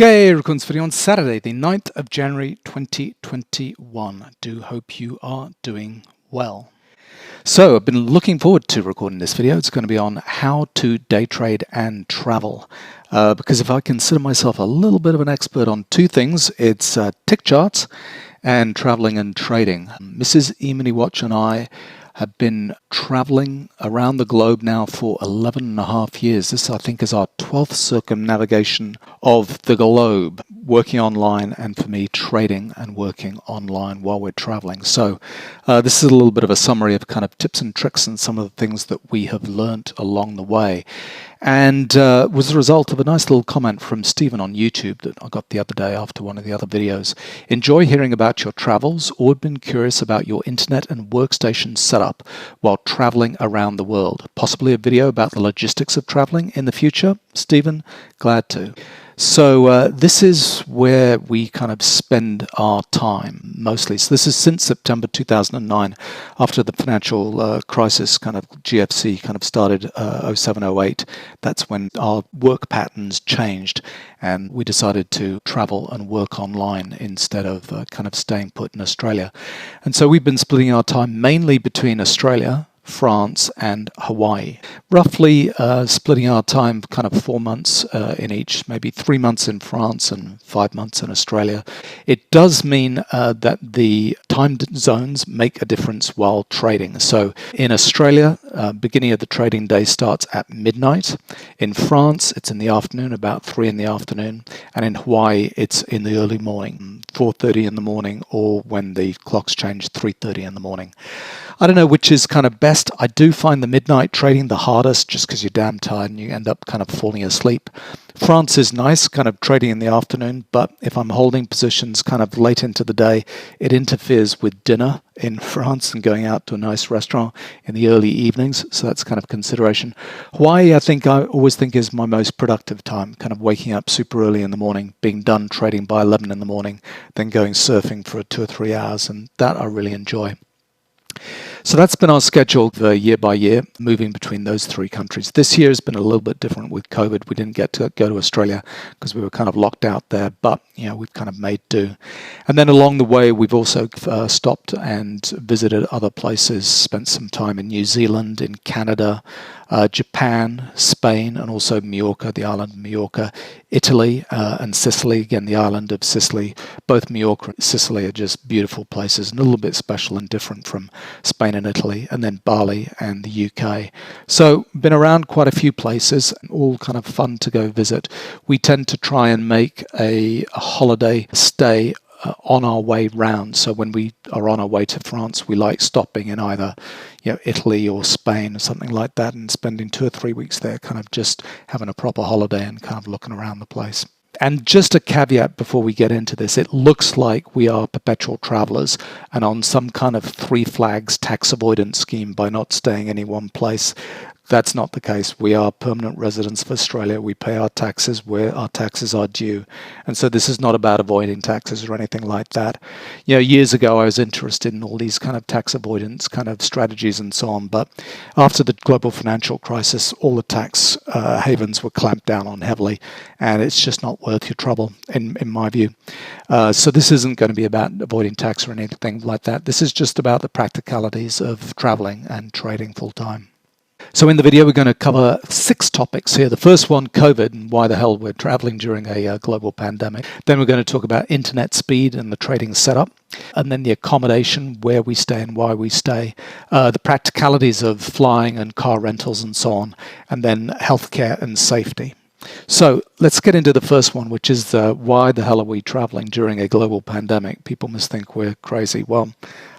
Okay, recording video on Saturday, the 9th of January 2021. I do hope you are doing well. So I've been looking forward to recording this video. It's going to be on how to day trade and travel. Because if I consider myself a little bit of an expert on two things, it's tick charts and traveling and trading. Mrs. Emini-Watch and I have been traveling around the globe now for 11 and a half years. This, I think, is our 12th circumnavigation of the globe, working online, and for me, trading and working online while we're traveling. So this is a little bit of a summary of kind of tips and tricks and some of the things that we have learnt along the way. And was the result of a nice little comment from Stephen on YouTube that I got the other day after one of the other videos. Enjoy hearing about your travels, or been curious about your internet and workstation setup while traveling around the world. Possibly a video about the logistics of traveling in the future. Stephen, glad to. So this is where we kind of spend our time mostly. So this is since September 2009, after the financial crisis, kind of GFC kind of started 07-08. That's when our work patterns changed and we decided to travel and work online instead of kind of staying put in Australia. And so we've been splitting our time mainly between Australia, France and Hawaii, roughly splitting our time kind of 4 months in each, maybe 3 months in France and 5 months in Australia. It does mean that the time zones make a difference while trading. So in Australia, beginning of the trading day starts at midnight. In France, it's in the afternoon, about 3 in the afternoon. And in Hawaii, it's in the early morning, 4:30 in the morning, or when the clocks change, 3:30 in the morning. I don't know which is kind of best. I do find the midnight trading the hardest just because you're damn tired and you end up kind of falling asleep. France is nice, kind of trading in the afternoon, but if I'm holding positions kind of late into the day, it interferes with dinner in France and going out to a nice restaurant in the early evenings, so that's kind of consideration. Hawaii, I always think is my most productive time, kind of waking up super early in the morning, being done trading by 11 in the morning, then going surfing for 2 or 3 hours, and that I really enjoy. So that's been our schedule year by year, moving between those three countries. This year has been a little bit different with COVID. We didn't get to go to Australia because we were kind of locked out there, but we've kind of made do. And then along the way, we've also stopped and visited other places, spent some time in New Zealand, in Canada, Japan, Spain, and also Majorca, the island of Majorca, Italy, and Sicily, again, the island of Sicily. Both Majorca and Sicily are just beautiful places and a little bit special and different from Spain and Italy, and then Bali and the UK. So been around quite a few places, all kind of fun to go visit. We tend to try and make a holiday stay on our way round. So when we are on our way to France, we like stopping in either Italy or Spain or something like that and spending 2 or 3 weeks there, kind of just having a proper holiday and kind of looking around the place. And just a caveat before we get into this, it looks like we are perpetual travelers and on some kind of 3 flags tax avoidance scheme by not staying in any one place. That's not the case. We are permanent residents of Australia. We pay our taxes where our taxes are due. And so this is not about avoiding taxes or anything like that. Years ago, I was interested in all these kind of tax avoidance kind of strategies and so on. But after the global financial crisis, all the tax havens were clamped down on heavily. And it's just not worth your trouble, in my view. So this isn't going to be about avoiding tax or anything like that. This is just about the practicalities of traveling and trading full time. So in the video, we're going to cover 6 topics here. The first one, COVID, and why the hell we're traveling during a global pandemic. Then we're going to talk about internet speed and the trading setup. And then the accommodation, where we stay and why we stay. The practicalities of flying and car rentals and so on. And then healthcare and safety. So let's get into the first one, which is why the hell are we traveling during a global pandemic? People must think we're crazy. Well,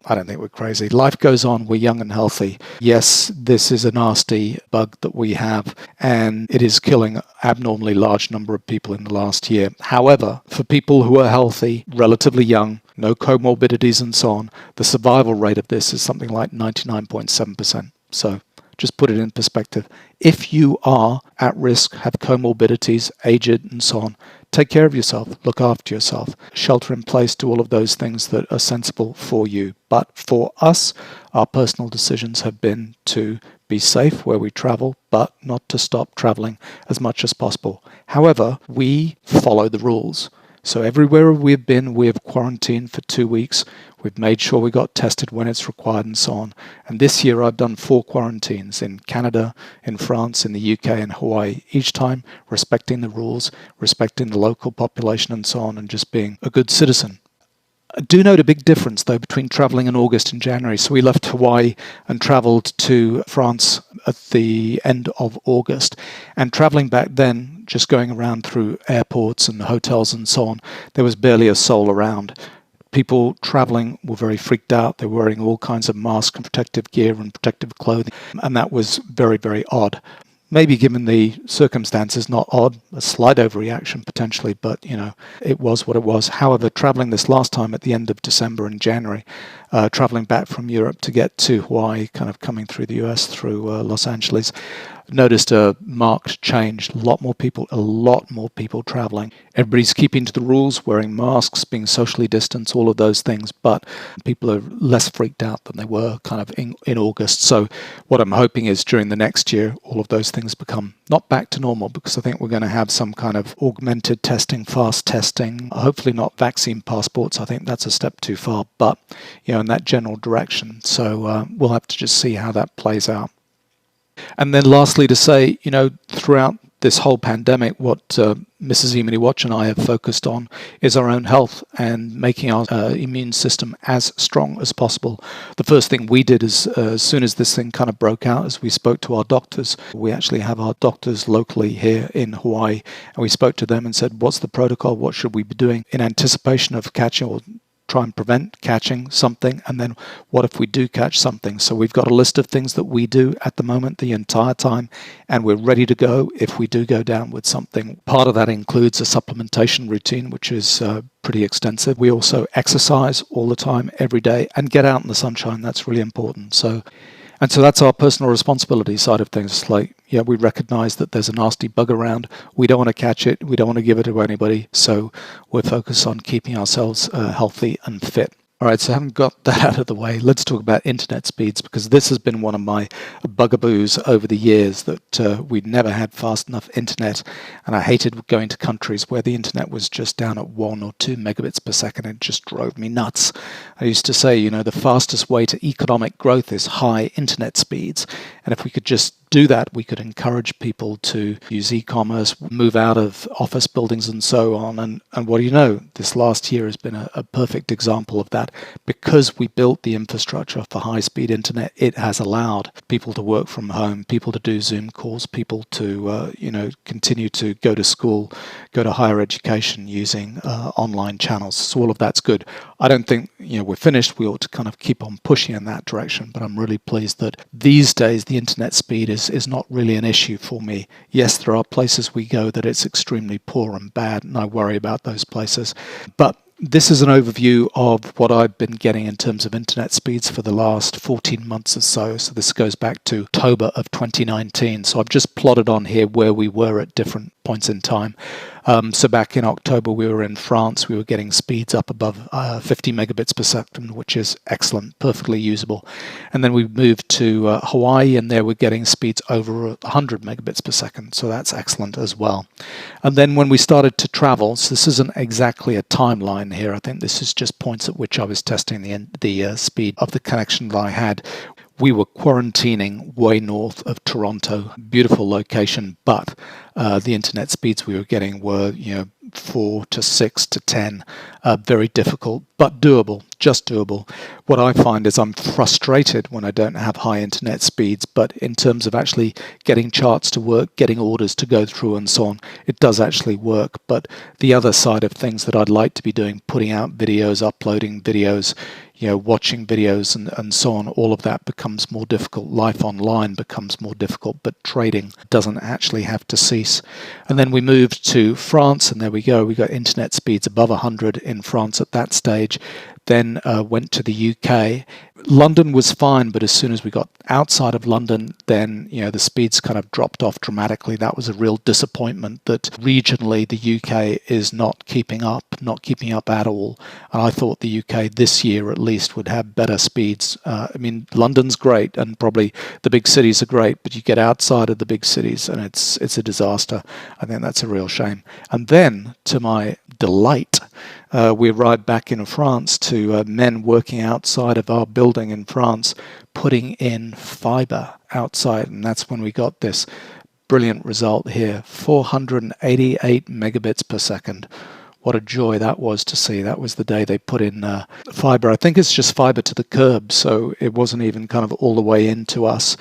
I don't think we're crazy. Life goes on. We're young and healthy. Yes, this is a nasty bug that we have, and it is killing an abnormally large number of people in the last year. However, for people who are healthy, relatively young, no comorbidities and so on, the survival rate of this is something like 99.7%. So just put it in perspective. If you are at risk, have comorbidities, aged and so on, take care of yourself, look after yourself, shelter in place, do all of those things that are sensible for you. But for us, our personal decisions have been to be safe where we travel, but not to stop traveling as much as possible. However, we follow the rules. So everywhere we've been, we have quarantined for 2 weeks. We've made sure we got tested when it's required and so on. And this year I've done 4 quarantines in Canada, in France, in the UK and Hawaii, each time respecting the rules, respecting the local population and so on, and just being a good citizen. I do note a big difference, though, between traveling in August and January. So we left Hawaii and traveled to France at the end of August. And traveling back then, just going around through airports and hotels and so on, there was barely a soul around. People traveling were very freaked out. They were wearing all kinds of masks and protective gear and protective clothing. And that was very, very odd. Maybe given the circumstances, not odd, a slight overreaction potentially, but it was what it was. However, traveling this last time at the end of December and January, traveling back from Europe to get to Hawaii, kind of coming through the US, through Los Angeles, noticed a marked change. A lot more people traveling. Everybody's keeping to the rules, wearing masks, being socially distanced, all of those things, but people are less freaked out than they were kind of in August. So what I'm hoping is during the next year, all of those things become not back to normal, because I think we're going to have some kind of augmented testing, fast testing, hopefully not vaccine passports. I think that's a step too far, but in that general direction. So we'll have to just see how that plays out. And then lastly to say, throughout this whole pandemic, what Mrs. Emini-Watch and I have focused on is our own health and making our immune system as strong as possible. The first thing we did is, as soon as this thing kind of broke out, is we spoke to our doctors. We actually have our doctors locally here in Hawaii, and we spoke to them and said, what's the protocol? What should we be doing in anticipation of catching or try and prevent catching something, and then what if we do catch something? So we've got a list of things that we do at the moment the entire time, and we're ready to go if we do go down with something. Part of that includes a supplementation routine, which is pretty extensive. We also exercise all the time, every day, and get out in the sunshine. That's really important. So that's our personal responsibility side of things. Like, we recognize that there's a nasty bug around. We don't want to catch it. We don't want to give it to anybody. So we're focused on keeping ourselves healthy and fit. All right, so having got that out of the way, let's talk about internet speeds, because this has been one of my bugaboos over the years, that we'd never had fast enough internet, and I hated going to countries where the internet was just down at 1 or 2 megabits per second. It just drove me nuts. I used to say, the fastest way to economic growth is high internet speeds, and if we could just do that, we could encourage people to use e-commerce, move out of office buildings and so on. And what do you know? This last year has been a perfect example of that. Because we built the infrastructure for high-speed internet, it has allowed people to work from home, people to do Zoom calls, people to continue to go to school, go to higher education using online channels. So all of that's good. I don't think we're finished. We ought to kind of keep on pushing in that direction, but I'm really pleased that these days the internet speed is not really an issue for me. Yes, there are places we go that it's extremely poor and bad, and I worry about those places. But this is an overview of what I've been getting in terms of internet speeds for the last 14 months or so. So this goes back to October of 2019. So I've just plotted on here where we were at different points in time. So back in October, we were in France. We were getting speeds up above 50 megabits per second, which is excellent, perfectly usable. And then we moved to Hawaii, and there we're getting speeds over 100 megabits per second. So that's excellent as well. And then when we started to travel, so this isn't exactly a timeline here. I think this is just points at which I was testing the speed of the connection that I had. We were quarantining way north of Toronto, beautiful location, but the internet speeds we were getting were 4 to 6 to 10, very difficult, but doable, just doable. What I find is I'm frustrated when I don't have high internet speeds, but in terms of actually getting charts to work, getting orders to go through and so on, it does actually work. But the other side of things that I'd like to be doing, putting out videos, uploading videos, watching videos and so on, all of that becomes more difficult. Life online becomes more difficult, but trading doesn't actually have to cease. And then we moved to France, and there we go. We got internet speeds above 100 in France at that stage. Then went to the UK. London was fine, but as soon as we got outside of London, then the speeds kind of dropped off dramatically. That was a real disappointment that regionally the UK is not keeping up, not keeping up at all. And I thought the UK this year at least would have better speeds. I mean, London's great, and probably the big cities are great, but you get outside of the big cities and it's a disaster. I think that's a real shame. And then, to my delight, we arrived back in France to men working outside of our building in France, putting in fiber outside, and that's when we got this brilliant result here, 488 megabits per second. What a joy that was to see. That was the day they put in fiber. I think it's just fiber to the curb, so it wasn't even kind of all the way into us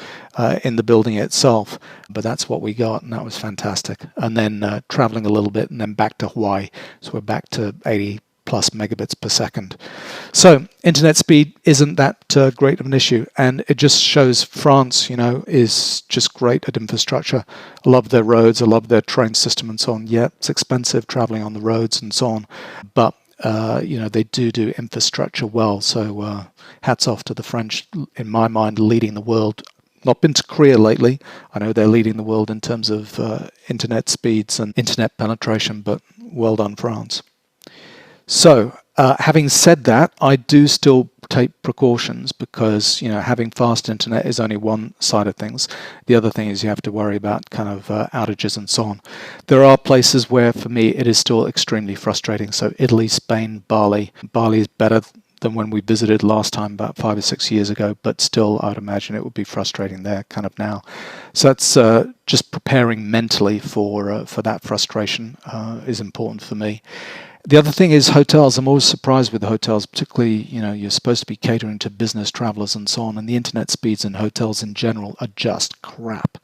in the building itself. But that's what we got, and that was fantastic. And then traveling a little bit and then back to Hawaii. So we're back to 80 plus megabits per second. So internet speed isn't that great of an issue, and it just shows France, is just great at infrastructure. I love their roads, I love their train system and so on. Yeah, it's expensive traveling on the roads and so on, but they do infrastructure well. So hats off to the French, in my mind, leading the world. Not been to Korea lately. I know they're leading the world in terms of internet speeds and internet penetration, but well done, France. So, having said that, I do still take precautions because, having fast internet is only one side of things. The other thing is you have to worry about kind of outages and so on. There are places where, for me, it is still extremely frustrating. So Italy, Spain, Bali. Bali is better than when we visited last time about 5 or 6 years ago, but still I would imagine it would be frustrating there kind of now. So that's just preparing mentally for that frustration is important for me. The other thing is hotels. I'm always surprised with hotels, particularly, you're supposed to be catering to business travelers and so on, and the internet speeds in hotels in general are just crap.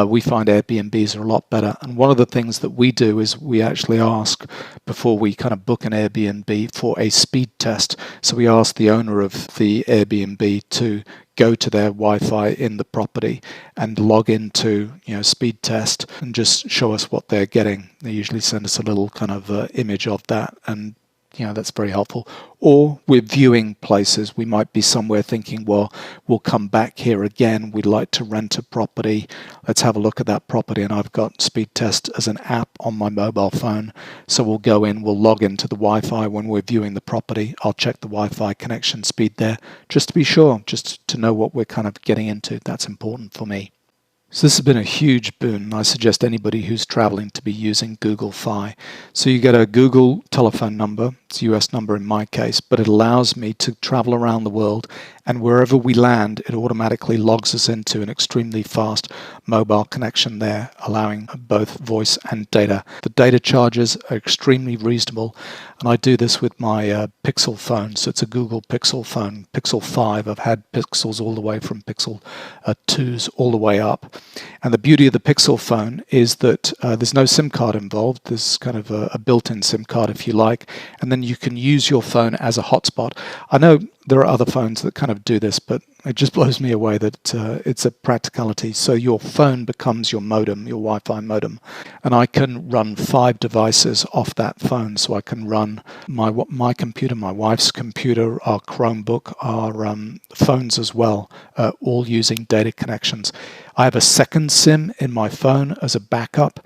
We find Airbnbs are a lot better. And one of the things that we do is we actually ask, before we kind of book an Airbnb, for a speed test. So we ask the owner of the Airbnb to go to their Wi-Fi in the property and log into, speed test and just show us what they're getting. They usually send us a little kind of image of that, and that's very helpful. Or we're viewing places. We might be somewhere thinking, well, we'll come back here again. We'd like to rent a property. Let's have a look at that property. And I've got Speed Test as an app on my mobile phone. So we'll go in, we'll log into the Wi-Fi when we're viewing the property. I'll check the Wi-Fi connection speed there just to be sure, just to know what we're kind of getting into. That's important for me. So this has been a huge boon. I suggest anybody who's traveling to be using Google Fi. So you get a Google telephone number. It's a US number in my case, but it allows me to travel around the world, and wherever we land, it automatically logs us into an extremely fast mobile connection there, allowing both voice and data. The data charges are extremely reasonable, and I do this with my Pixel phone. So it's a Google Pixel phone, Pixel 5. I've had Pixels all the way from Pixel 2s all the way up. And the beauty of the Pixel phone is that there's no SIM card involved. There's kind of a built-in SIM card, if you like, and then you can use your phone as a hotspot. I know there are other phones that kind of do this, but it just blows me away that it's a practicality. So your phone becomes your modem, your Wi-Fi modem, and I can run 5 devices off that phone. So I can run my computer, my wife's computer, our Chromebook, our phones as well, all using data connections. I have a second SIM in my phone as a backup.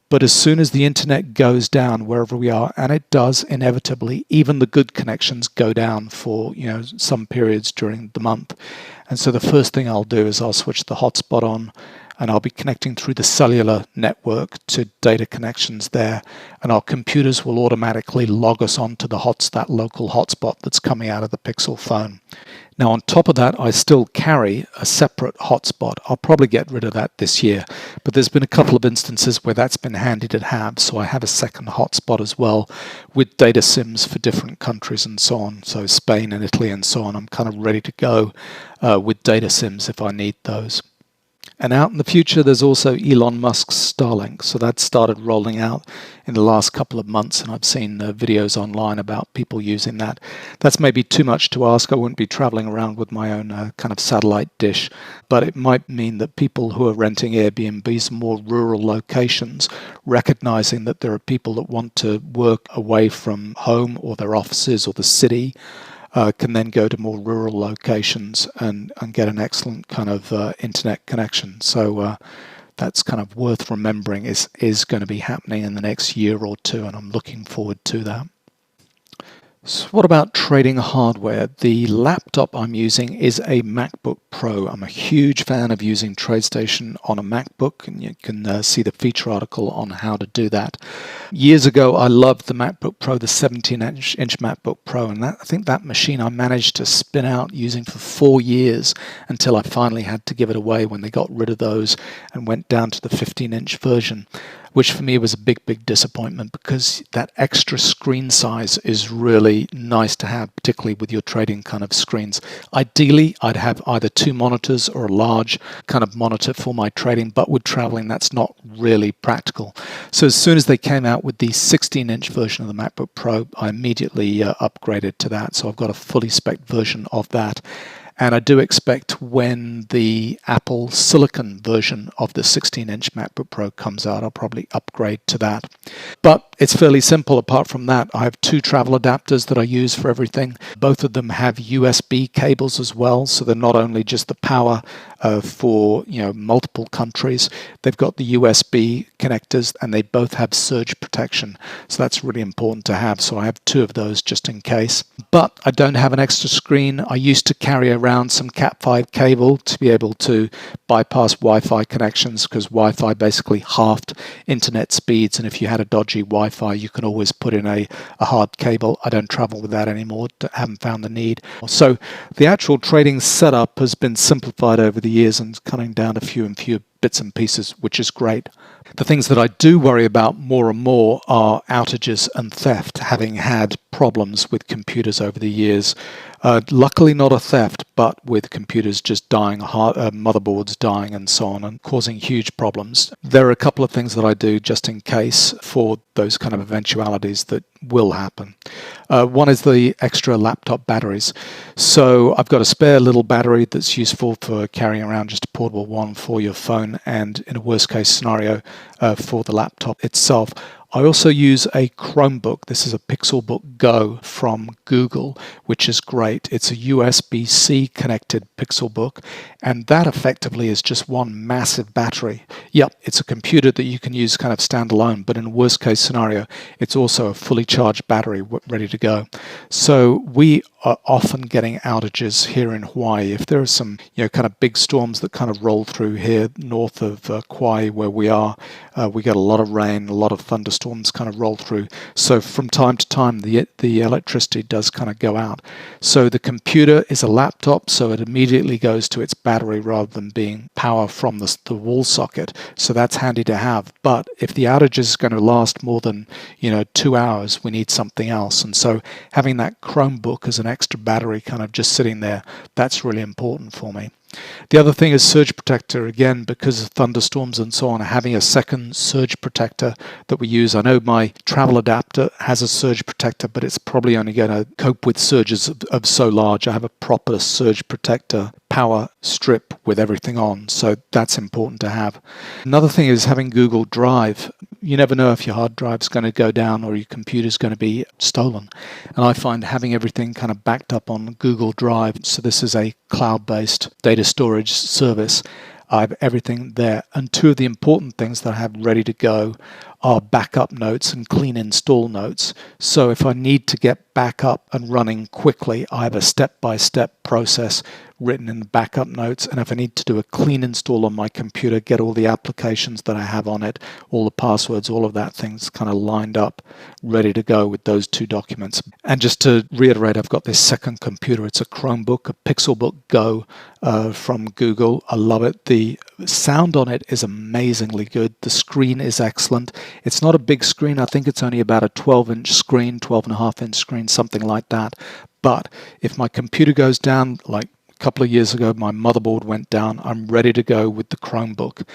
But as soon as the internet goes down wherever we are, and it does inevitably, even the good connections go down for some periods during the month. And so the first thing I'll do is I'll switch the hotspot on, and I'll be connecting through the cellular network to data connections there, and our computers will automatically log us onto that local hotspot that's coming out of the Pixel phone. Now, on top of that, I still carry a separate hotspot. I'll probably get rid of that this year, but there's been a couple of instances where that's been handy to have, so I have a second hotspot as well with data SIMs for different countries and so on. So Spain and Italy and so on, I'm kind of ready to go with data SIMs if I need those. And out in the future, there's also Elon Musk's Starlink. So that started rolling out in the last couple of months, and I've seen videos online about people using that. That's maybe too much to ask. I wouldn't be traveling around with my own kind of satellite dish, but it might mean that people who are renting Airbnbs in more rural locations, recognizing that there are people that want to work away from home or their offices or the city, can then go to more rural locations and get an excellent kind of internet connection. So that's kind of worth remembering is going to be happening in the next year or two, and I'm looking forward to that. So what about trading hardware? The laptop I'm using is a MacBook Pro. I'm a huge fan of using TradeStation on a MacBook, and you can see the feature article on how to do that. Years ago, I loved the MacBook Pro, the 17-inch MacBook Pro, and I think that machine I managed to spin out using for 4 years until I finally had to give it away when they got rid of those and went down to the 15-inch version, which for me was a big disappointment because that extra screen size is really nice to have, particularly with your trading kind of screens. Ideally, I'd have either 2 monitors or a large kind of monitor for my trading, but with traveling, that's not really practical. So as soon as they came out with the 16-inch version of the MacBook Pro, I immediately upgraded to that. So I've got a fully spec version of that. And I do expect when the Apple Silicon version of the 16-inch MacBook Pro comes out, I'll probably upgrade to that. But it's fairly simple. Apart from that, I have 2 travel adapters that I use for everything. Both of them have USB cables as well, so they're not only just the power for multiple countries. They've got the USB connectors, and they both have surge protection. So that's really important to have. So I have 2 of those just in case. But I don't have an extra screen. I used to carry around some Cat5 cable to be able to bypass Wi-Fi connections, because Wi-Fi basically halved internet speeds, and if you had a dodgy Wi-Fi, you can always put in a hard cable. I don't travel with that anymore. Haven't found the need. So the actual trading setup has been simplified over the years and cutting down a few bits and pieces, which is great. The things that I do worry about more and more are outages and theft, having had problems with computers over the years. Luckily not a theft, but with computers just dying, motherboards dying and so on, and causing huge problems. There are a couple of things that I do just in case for those kind of eventualities that will happen. One is the extra laptop batteries. So I've got a spare little battery that's useful for carrying around, just a portable one for your phone, and in a worst case scenario for the laptop itself. I also use a Chromebook. This is a Pixelbook Go from Google, which is great. It's a USB-C connected Pixelbook, and that effectively is just one massive battery. Yep, it's a computer that you can use kind of standalone, but in a worst case scenario, it's also a fully charged battery ready to go. So we are often getting outages here in Hawaii. If there are some kind of big storms that kind of roll through here north of Kauai where we are, we get a lot of rain, a lot of thunderstorms kind of roll through. So from time to time, the electricity does kind of go out. So the computer is a laptop, so it immediately goes to its battery rather than being power from the wall socket. So that's handy to have. But if the outage is going to last more than 2 hours, we need something else. And so having that Chromebook as an extra battery kind of just sitting there, that's really important for me. The other thing is surge protector. Again, because of thunderstorms and so on, having a second surge protector that we use. I know my travel adapter has a surge protector, but it's probably only going to cope with surges of so large. I have a proper surge protector power strip with everything on, so that's important to have. Another thing is having Google Drive. You never know if your hard drive's going to go down or your computer's going to be stolen. And I find having everything kind of backed up on Google Drive, so this is a cloud-based data storage service, I have everything there. And 2 of the important things that I have ready to go are backup notes and clean install notes. So if I need to get back up and running quickly, I have a step-by-step process written in the backup notes. And if I need to do a clean install on my computer, get all the applications that I have on it, all the passwords, all of that things kind of lined up, ready to go with those 2 documents. And just to reiterate, I've got this second computer. It's a Chromebook, a Pixelbook Go from Google. I love it. The sound on it is amazingly good. The screen is excellent. It's not a big screen. I think it's only about a 12-inch screen, 12.5-inch screen, something like that. But if my computer goes down, like a couple of years ago, my motherboard went down, I'm ready to go with the Chromebook.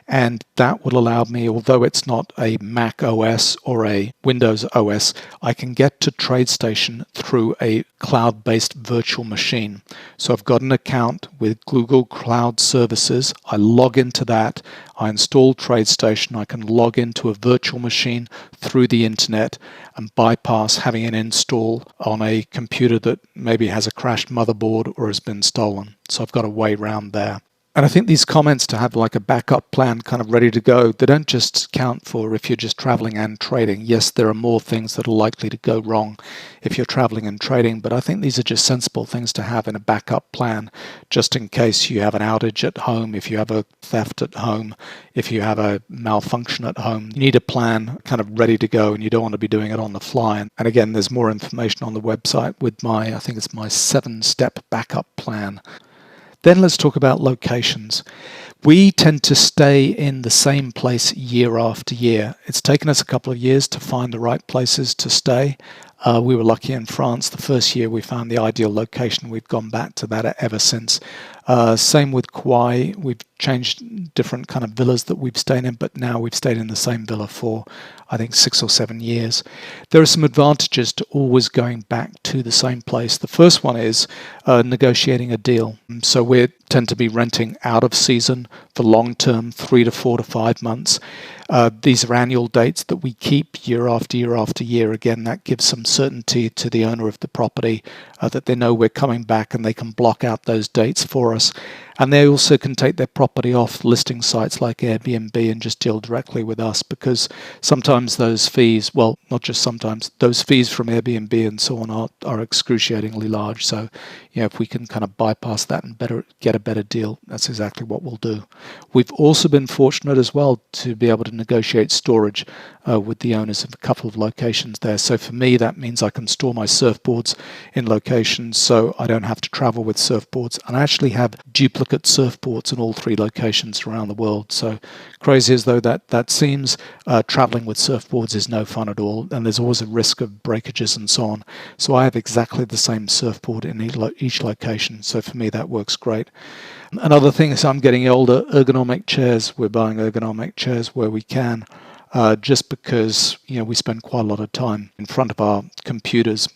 And that will allow me, although it's not a Mac OS or a Windows OS, I can get to TradeStation through a cloud-based virtual machine. So I've got an account with Google Cloud Services. I log into that. I install TradeStation. I can log into a virtual machine through the internet and bypass having an install on a computer that maybe has a crashed motherboard or has been stolen. So I've got a way around there. And I think these comments to have like a backup plan kind of ready to go, they don't just count for if you're just traveling and trading. Yes, there are more things that are likely to go wrong if you're traveling and trading, but I think these are just sensible things to have in a backup plan, just in case you have an outage at home, if you have a theft at home, if you have a malfunction at home. You need a plan kind of ready to go, and you don't want to be doing it on the fly. And again, there's more information on the website with I think it's my 7-step backup plan. Then let's talk about locations. We tend to stay in the same place year after year. It's taken us a couple of years to find the right places to stay. We were lucky in France. The first year we found the ideal location. We've gone back to that ever since. Same with Kauai. We've changed different kind of villas that we've stayed in, but now we've stayed in the same villa for, I think, 6 or 7 years. There are some advantages to always going back to the same place. The first one is negotiating a deal. So we tend to be renting out of season for long term, 3 to 4 to 5 months. These are annual dates that we keep year after year after year. Again, that gives some certainty to the owner of the property that they know we're coming back, and they can block out those dates for us. And they also can take their property off listing sites like Airbnb and just deal directly with us, because sometimes those fees, well, not just sometimes, those fees from Airbnb and so on are excruciatingly large. So, if we can kind of bypass that and get a better deal, that's exactly what we'll do. We've also been fortunate as well to be able to negotiate storage with the owners of a couple of locations there. So for me, that means I can store my surfboards in locations so I don't have to travel with surfboards. And I actually have duplicate surfboards in all 3 locations around the world. So crazy as though that seems, traveling with surfboards is no fun at all. And there's always a risk of breakages and so on. So I have exactly the same surfboard in each location. So for me, that works great. Another thing is I'm getting older. Ergonomic chairs. We're buying ergonomic chairs where we can, just because we spend quite a lot of time in front of our computers.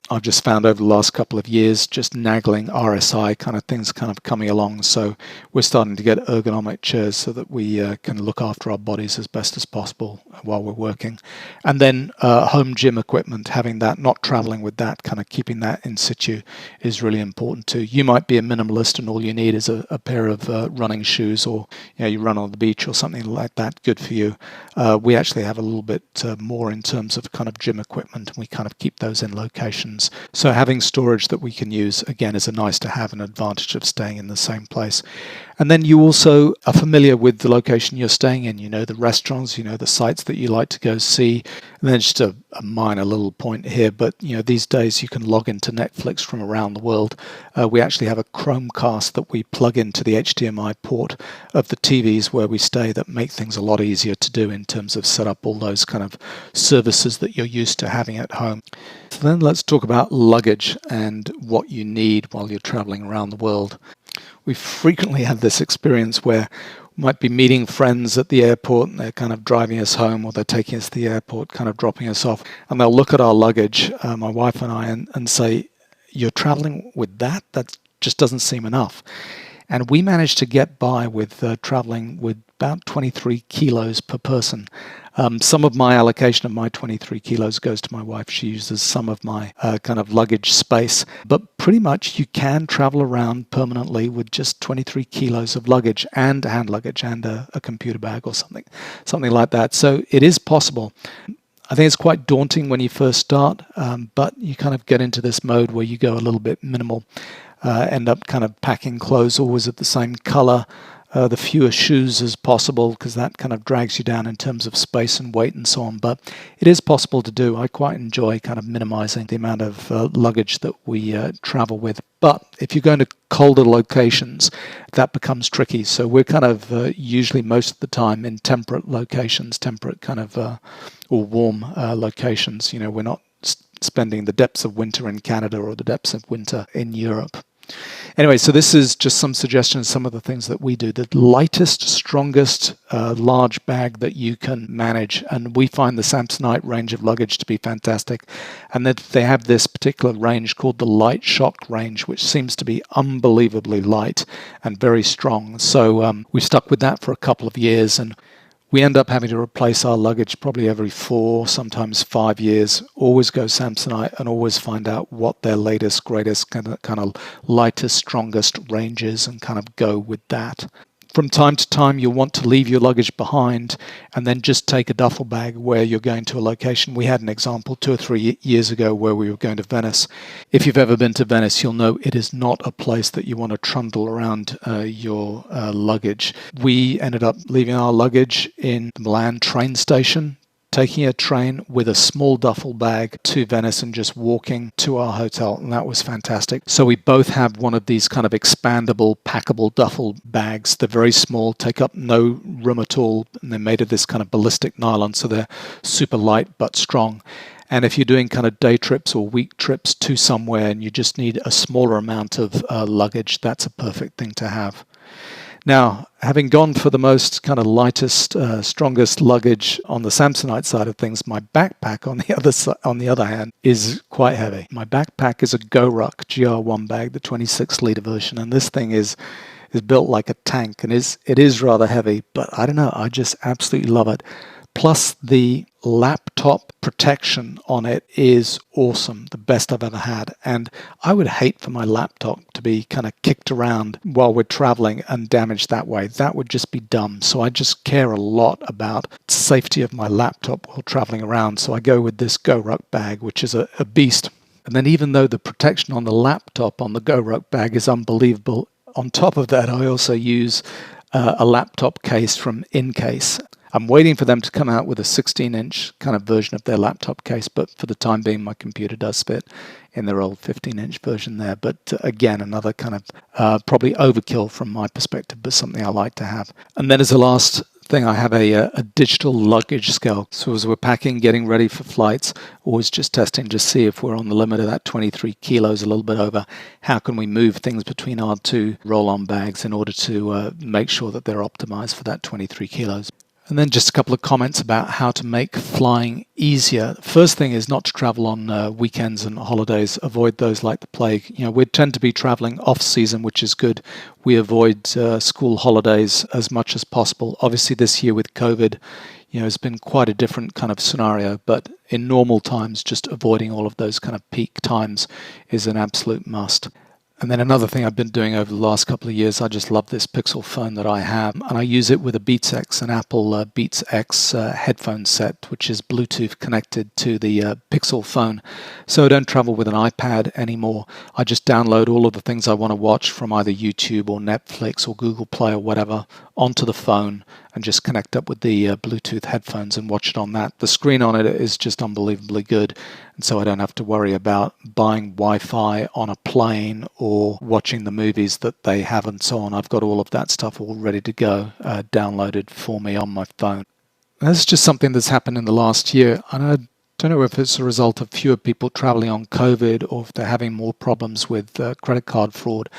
I've just found over the last couple of years just nagging RSI kind of things kind of coming along. So we're starting to get ergonomic chairs so that we can look after our bodies as best as possible while we're working. And then home gym equipment, having that, not traveling with that, kind of keeping that in situ is really important too. You might be a minimalist and all you need is a pair of running shoes, or you run on the beach or something like that. Good for you. We actually have a little bit more in terms of kind of gym equipment, and we kind of keep those in locations. So having storage that we can use, again, is a nice to have, an advantage of staying in the same place. And then you also are familiar with the location you're staying in. You know the restaurants, you know the sites that you like to go see. And then just a minor little point here, but these days you can log into Netflix from around the world. We actually have a Chromecast that we plug into the HDMI port of the TVs where we stay that make things a lot easier to do in terms of set up all those kind of services that you're used to having at home. So then let's talk about luggage and what you need while you're traveling around the world. We frequently have this experience where we might be meeting friends at the airport and they're kind of driving us home, or they're taking us to the airport, kind of dropping us off, and they'll look at our luggage, my wife and I, and say, "You're traveling with that? That just doesn't seem enough." And we managed to get by with traveling with about 23 kilos per person. Some of my allocation of my 23 kilos goes to my wife. She uses some of my kind of luggage space. But pretty much you can travel around permanently with just 23 kilos of luggage and hand luggage and a computer bag or something like that. So it is possible. I think it's quite daunting when you first start, but you kind of get into this mode where you go a little bit minimal, end up kind of packing clothes always of the same color, the fewer shoes as possible, because that kind of drags you down in terms of space and weight and so on. But it is possible to do. I quite enjoy kind of minimizing the amount of luggage that we travel with. But if you're going to colder locations, that becomes tricky. So we're kind of usually most of the time in temperate locations, temperate kind of or warm locations. We're not spending the depths of winter in Canada or the depths of winter in Europe. Anyway, so this is just some suggestions, some of the things that we do. The lightest, strongest large bag that you can manage, and we find the Samsonite range of luggage to be fantastic. And that they have this particular range called the Light Shock range, which seems to be unbelievably light and very strong. So we've stuck with that for a couple of years, and We end up having to replace our luggage probably every 4, sometimes 5 years. Always go Samsonite and always find out what their latest, greatest, kind of lightest, strongest range is and kind of go with that. From time to time, you'll want to leave your luggage behind and then just take a duffel bag where you're going to a location. We had an example 2 or 3 years ago where we were going to Venice. If you've ever been to Venice, you'll know it is not a place that you want to trundle around your luggage. We ended up leaving our luggage in the Milan train station, taking a train with a small duffel bag to Venice and just walking to our hotel, and that was fantastic. So we both have one of these kind of expandable, packable duffel bags. They're very small, take up no room at all, and they're made of this kind of ballistic nylon, so they're super light but strong. And if you're doing kind of day trips or week trips to somewhere and you just need a smaller amount of luggage, that's a perfect thing to have. Now, having gone for the most kind of lightest, strongest luggage on the Samsonite side of things, my backpack on the other hand is quite heavy. My backpack is a GoRuck GR1 bag, the 26-liter version, and this thing is built like a tank, and it is rather heavy, but I don't know, I just absolutely love it. Plus the laptop protection on it is awesome, the best I've ever had. And I would hate for my laptop to be kind of kicked around while we're traveling and damaged that way. That would just be dumb. So I just care a lot about safety of my laptop while traveling around. So I go with this GoRuck bag, which is a beast. And then even though the protection on the laptop on the GoRuck bag is unbelievable, on top of that, I also use a laptop case from InCase. I'm waiting for them to come out with a 16-inch kind of version of their laptop case, but for the time being, my computer does fit in their old 15-inch version there. But again, another kind of probably overkill from my perspective, but something I like to have. And then as a last thing, I have a digital luggage scale. So as we're packing, getting ready for flights, always just testing to see if we're on the limit of that 23 kilos, a little bit over. How can we move things between our 2 roll-on bags in order to make sure that they're optimized for that 23 kilos? And then just a couple of comments about how to make flying easier. First thing is not to travel on weekends and holidays. Avoid those like the plague. You know, we tend to be traveling off season, which is good. We avoid school holidays as much as possible. Obviously this year with COVID, you know, it's been quite a different kind of scenario, but in normal times, just avoiding all of those kind of peak times is an absolute must. And then another thing I've been doing over the last couple of years, I just love this Pixel phone that I have, and I use it with a Beats X, an Apple Beats X headphone set, which is Bluetooth connected to the Pixel phone. So I don't travel with an iPad anymore. I just download all of the things I want to watch from either YouTube or Netflix or Google Play or whatever onto the phone and just connect up with the Bluetooth headphones and watch it on that. The screen on it is just unbelievably good, and so I don't have to worry about buying Wi-Fi on a plane or watching the movies that they have and so on. I've got all of that stuff all ready to go, downloaded for me on my phone. That's just something that's happened in the last year, and I don't know if it's a result of fewer people traveling on COVID or if they're having more problems with credit card fraud.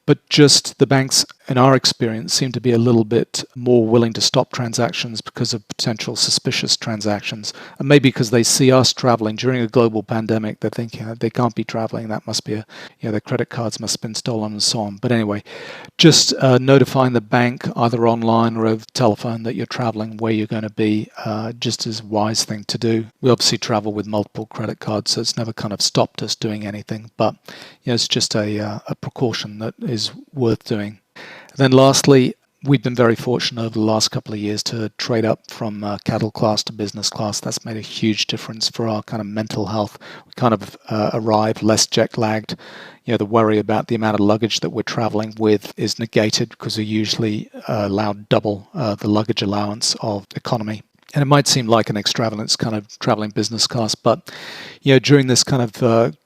But just the banks, in our experience, seem to be a little bit more willing to stop transactions because of potential suspicious transactions. And maybe because they see us traveling during a global pandemic, they think they can't be traveling. That must be their credit cards must have been stolen and so on. But anyway, just notifying the bank either online or over the telephone that you're traveling, where you're going to be, just is a wise thing to do. We obviously travel with multiple credit cards, so it's never kind of stopped us doing anything. But it's just a precaution that is worth doing. And then lastly, we've been very fortunate over the last couple of years to trade up from cattle class to business class. That's made a huge difference for our kind of mental health. We kind of arrive less jet lagged. The worry about the amount of luggage that we're traveling with is negated because we're usually allowed double the luggage allowance of economy. And it might seem like an extravagance kind of traveling business class, but during this kind of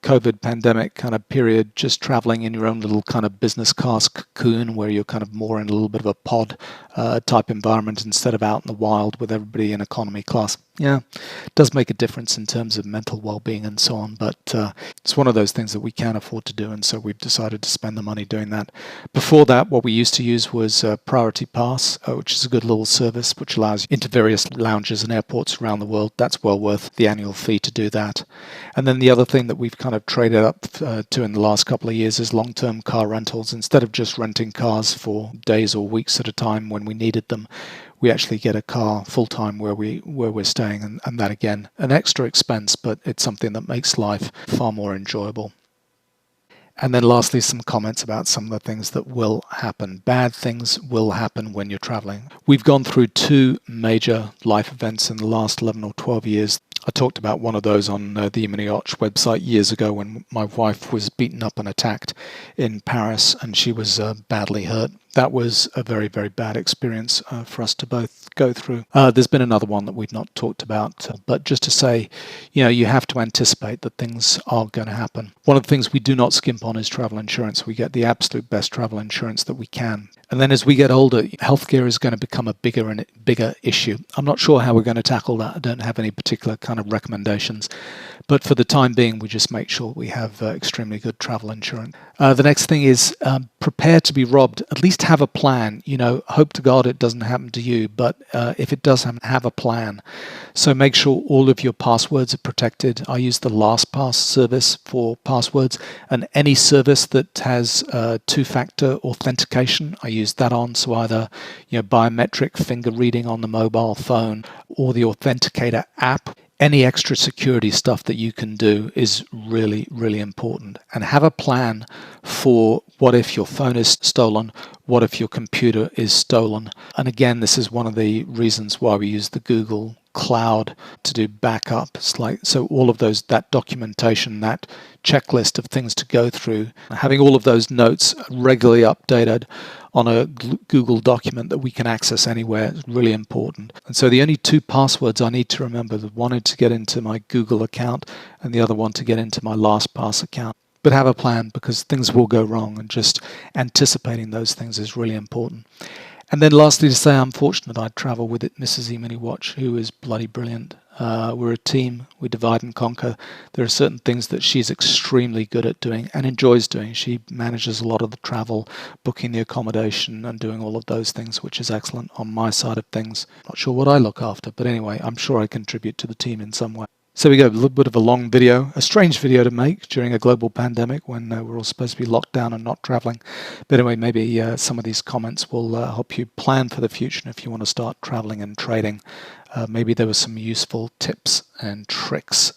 COVID pandemic kind of period, just traveling in your own little kind of business class cocoon where you're kind of more in a little bit of a pod type environment instead of out in the wild with everybody in economy class. Yeah, it does make a difference in terms of mental well-being and so on, but it's one of those things that we can't afford to do, and so we've decided to spend the money doing that. Before that, what we used to use was Priority Pass, which is a good little service which allows you into various lounges and airports around the world. That's well worth the annual fee to do that. And then the other thing that we've kind of traded up to in the last couple of years is long-term car rentals. Instead of just renting cars for days or weeks at a time when we needed them, we actually get a car full-time where we're staying, and that again, an extra expense, but it's something that makes life far more enjoyable. And then lastly, some comments about some of the things that will happen. Bad things will happen when you're traveling. We've gone through two major life events in the last 11 or 12 years. I talked about one of those on the Emini-Watch website years ago when my wife was beaten up and attacked in Paris, and she was badly hurt. That was a very, very bad experience for us to both go through. There's been another one that we've not talked about, but just to say, you have to anticipate that things are going to happen. One of the things we do not skimp on is travel insurance. We get the absolute best travel insurance that we can. And then as we get older, healthcare is going to become a bigger issue. I'm not sure how we're going to tackle that. I don't have any particular kind of recommendations. But for the time being, we just make sure we have extremely good travel insurance. The next thing is prepare to be robbed. At least have a plan. Hope to God it doesn't happen to you. But if it does happen, have a plan. So make sure all of your passwords are protected. I use the LastPass service for passwords. And any service that has two-factor authentication, I use that on. So either biometric finger reading on the mobile phone or the Authenticator app. Any extra security stuff that you can do is really, really important. And have a plan for what if your phone is stolen, what if your computer is stolen. And again, this is one of the reasons why we use the Google Cloud to do backups. So all of that documentation, that checklist of things to go through, having all of those notes regularly updated on a Google document that we can access anywhere is really important. And so the only two passwords I need to remember, the one is to get into my Google account and the other one to get into my LastPass account. But have a plan, because things will go wrong, and just anticipating those things is really important. And then lastly, to say I'm fortunate I travel with Mrs. Emini-Watch, who is bloody brilliant. We're a team. We divide and conquer. There are certain things that she's extremely good at doing and enjoys doing. She manages a lot of the travel, booking the accommodation and doing all of those things, which is excellent on my side of things. Not sure what I look after, but anyway, I'm sure I contribute to the team in some way. So we go, a little bit of a long video, a strange video to make during a global pandemic when we're all supposed to be locked down and not traveling. But anyway, maybe some of these comments will help you plan for the future. And if you want to start traveling and trading, maybe there were some useful tips and tricks